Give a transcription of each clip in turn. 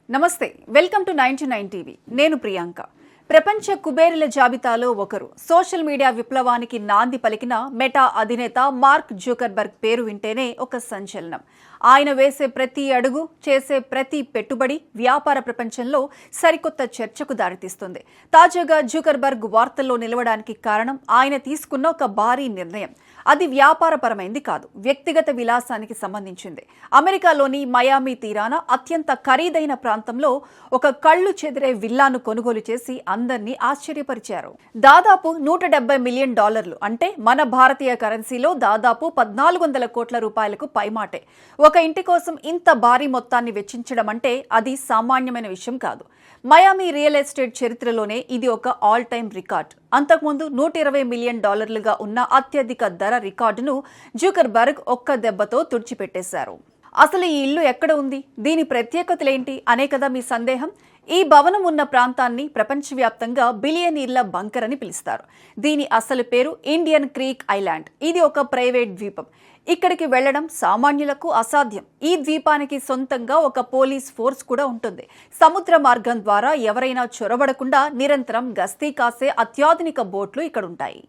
నమస్తే, welcome to 99 TV. నేను ప్రియాంక. ప్రపంచ కుబేరుల జాబితాలో ఒకరు, సోషల్ మీడియా విప్లవానికి నాంది పలికిన మెటా అధినేత మార్క్ జుకర్బర్గ్ పేరు వింటేనే ఒక సంచలనం. ఆయన వేసే ప్రతి అడుగు, చేసే ప్రతి పెట్టుబడి వ్యాపార ప్రపంచంలో సరికొత్త చర్చకు దారితీస్తుంది. తాజాగా జుకర్బర్గ్ వార్తల్లో నిలవడానికి కారణం ఆయన తీసుకున్న ఒక భారీ నిర్ణయం. అది వ్యాపారపరమైంది కాదు, వ్యక్తిగత విలాసానికి సంబంధించింది. అమెరికాలోని మయామి తీరాన అత్యంత ఖరీదైన ప్రాంతంలో ఒక కళ్లు చెదిరే విల్లాను కొనుగోలు చేసి అందర్నీ ఆశ్చర్యపరిచారు. దాదాపు $170 మిలియన్, అంటే మన భారతీయ కరెన్సీలో దాదాపు 1400 కోట్ల రూపాయలకు పైమాటే. ఒక ఇంటి కోసం ఇంత భారీ మొత్తాన్ని వెచ్చించడం అంటే అది సామాన్యమైన విషయం కాదు. మయామి రియల్ ఎస్టేట్ చరిత్రలోనే ఇది ఒక ఆల్ టైమ్ రికార్డ్. అంతకుముందు $120 మిలియన్ ఉన్న అత్యధిక ధర రికార్డును జుకర్బర్గ్ ఒక్క దెబ్బతో తుడిచిపెట్టేశారు. అసలు ఈ ఇల్లు ఎక్కడ ఉంది, దీని ప్రత్యేకతలేంటి అనే కదా మీ సందేహం. ఈ భవనం ఉన్న ప్రాంతాన్ని ప్రపంచవ్యాప్తంగా బిలియనీర్ల బంకర్ అని పిలుస్తారు. దీని అసలు పేరు ఇండియన్ క్రీక్ ఐలాండ్. ఇది ఒక ప్రైవేట్ ద్వీపం. ఇక్కడికి వెళ్లడం సామాన్యులకు అసాధ్యం. ఈ ద్వీపానికి సొంతంగా ఒక పోలీస్ ఫోర్స్ కూడా ఉంటుంది. సముద్ర మార్గం ద్వారా ఎవరైనా చొరబడకుండా నిరంతరం గస్తీ కాసే అత్యాధునిక బోట్లు ఇక్కడుంటాయి.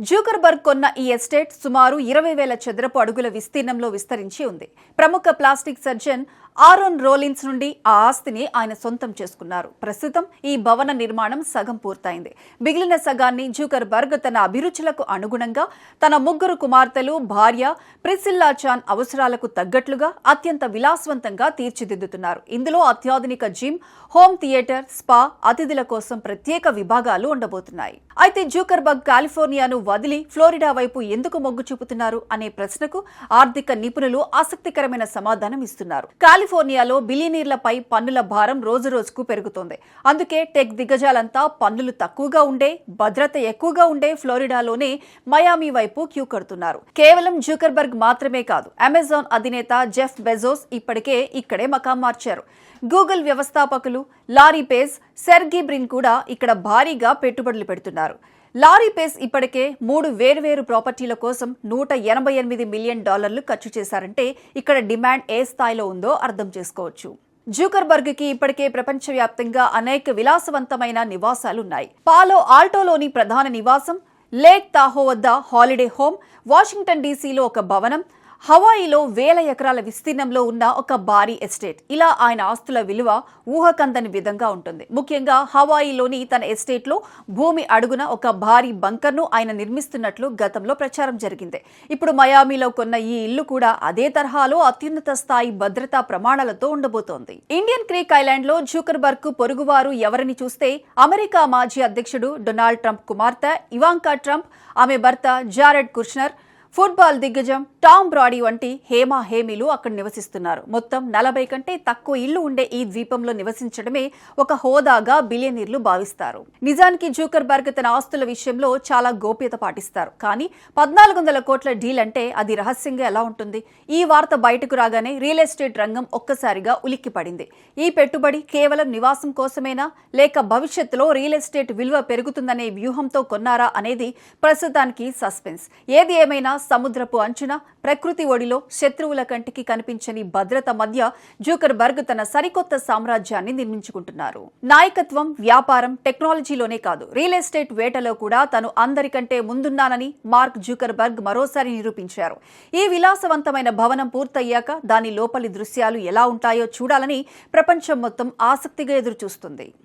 జుకర్బర్గ్ కొన్న ఈ ఎస్టేట్ సుమారు 20,000 చదరపు అడుగుల విస్తీర్ణంలో విస్తరించి ఉంది. ప్రముఖ ప్లాస్టిక్ సర్జన్ ఆరోన్ రోలిన్స్ నుండి ఆ ఆస్తిని ఆయన సొంతం చేసుకున్నారు. ప్రస్తుతం ఈ భవన నిర్మాణం సగం పూర్తయింది. మిగిలిన సగాన్ని జుకర్బర్గ్ తన అభిరుచులకు అనుగుణంగా తన 3 కుమార్తెలు, భార్య ప్రిసిల్లా చాన్ అవసరాలకు తగ్గట్లుగా అత్యంత విలాసవంతంగా తీర్చిదిద్దుతున్నారు. ఇందులో అత్యాధునిక జిమ్, హోమ్ థియేటర్, స్పా, అతిథుల కోసం ప్రత్యేక విభాగాలు ఉండబోతున్నాయి. అయితే జుకర్బర్గ్ కాలిఫోర్నియాను వదిలి ఫ్లోరిడా వైపు ఎందుకు మొగ్గు చూపుతున్నారు అనే ప్రశ్నకు ఆర్థిక నిపుణులు ఆసక్తికరమైన సమాధానం ఇస్తున్నారు. కాలిఫోర్నియాలో బిలియనీర్లపై పన్నుల భారం రోజురోజుకు పెరుగుతోంది. అందుకే టెక్ దిగ్గజాలంతా పన్నులు తక్కువగా ఉండే, భద్రత ఎక్కువగా ఉండే ఫ్లోరిడాలోనే మయామి వైపు క్యూ కడుతున్నారు. కేవలం జుకర్బర్గ్ మాత్రమే కాదు, అమెజాన్ అధినేత జెఫ్ బెజోస్ ఇప్పటికే ఇక్కడే మకాం మార్చారు. గూగుల్ వ్యవస్థాపకులు లారీ పేజ్, సెర్గీ బ్రిన్ కూడా ఇక్కడ భారీగా పెట్టుబడులు పెడుతున్నారు. లారీ పేజ్ ఇప్పటికే 3 వేర్వేరు ప్రాపర్టీల కోసం $188 మిలియన్ ఖర్చు చేశారంటే ఇక్కడ డిమాండ్ ఏ స్థాయిలో ఉందో అర్థం చేసుకోవచ్చు. జుకర్బర్గ్ కి ఇప్పటికే ప్రపంచవ్యాప్తంగా అనేక విలాసవంతమైన నివాసాలున్నాయి. పాలో ఆల్టోలోని ప్రధాన నివాసం, లేక్ తాహో వద్ద హాలిడే హోమ్, వాషింగ్టన్ డీసీలో ఒక భవనం, హవాయిలో 1000 ఎకరాల విస్తీర్ణంలో ఉన్న ఒక భారీ ఎస్టేట్. ఇలా ఆయన ఆస్తుల విలువ ఊహకందని విధంగా ఉంటుంది. ముఖ్యంగా హవాయిలోని తన ఎస్టేట్లో భూమి అడుగున ఒక భారీ బంకర్ను ఆయన నిర్మిస్తున్నట్లు గతంలో ప్రచారం జరిగింది. ఇప్పుడు మయామిలో కొన్న ఈ ఇల్లు కూడా అదే తరహాలో అత్యున్నత స్థాయి భద్రతా ప్రమాణాలతో ఉండబోతోంది. ఇండియన్ క్రీక్ ఐలాండ్ లో జుకర్బర్గ్ కు పొరుగువారు ఎవరిని చూస్తే అమెరికా మాజీ అధ్యక్షుడు డొనాల్డ్ ట్రంప్ కుమార్తె ఇవాంకా ట్రంప్, ఆమె భర్త జారెడ్ కుష్నర్, ఫుట్బాల్ దిగ్గజం టామ్ బ్రాడీ వంటి హేమీలు అక్కడ నివసిస్తున్నారు. మొత్తం 40 కంటే తక్కువ ఇళ్లు ఉండే ఈ ద్వీపంలో నివసించడమే ఒక హోదాగా బిలియనీర్లు భావిస్తారు. నిజానికి జుకర్బర్గ్ తన ఆస్తుల విషయంలో చాలా గోప్యత పాటిస్తారు. కానీ 1400 కోట్ల డీల్ అంటే అది రహస్యంగా ఎలా ఉంటుంది? ఈ వార్త బయటకు రాగానే రియల్ ఎస్టేట్ రంగం ఒక్కసారిగా ఉలిక్కిపడింది. ఈ పెట్టుబడి కేవలం నివాసం కోసమేనా, లేక భవిష్యత్తులో రియల్ ఎస్టేట్ విలువ పెరుగుతుందనే వ్యూహంతో కొన్నారా అనేది ప్రస్తుతానికి సస్పెన్స్. ఏది ఏమైనా సముద్రపు అంచున, ప్రకృతి ఒడిలో, శత్రువుల కంటికి కనిపించని భద్రత మధ్య జుకర్బర్గ్ తన సరికొత్త సామ్రాజ్యాన్ని నిర్మించుకుంటున్నారు. నాయకత్వం, వ్యాపారం, టెక్నాలజీలోనే కాదు, రియల్ ఎస్టేట్ వేటలో కూడా తను అందరికంటే ముందున్నానని మార్క్ జుకర్బర్గ్ మరోసారి నిరూపించారు. ఈ విలాసవంతమైన భవనం పూర్తయ్యాక దాని లోపలి దృశ్యాలు ఎలా ఉంటాయో చూడాలని ప్రపంచం మొత్తం ఆసక్తిగా ఎదురుచూస్తుంది.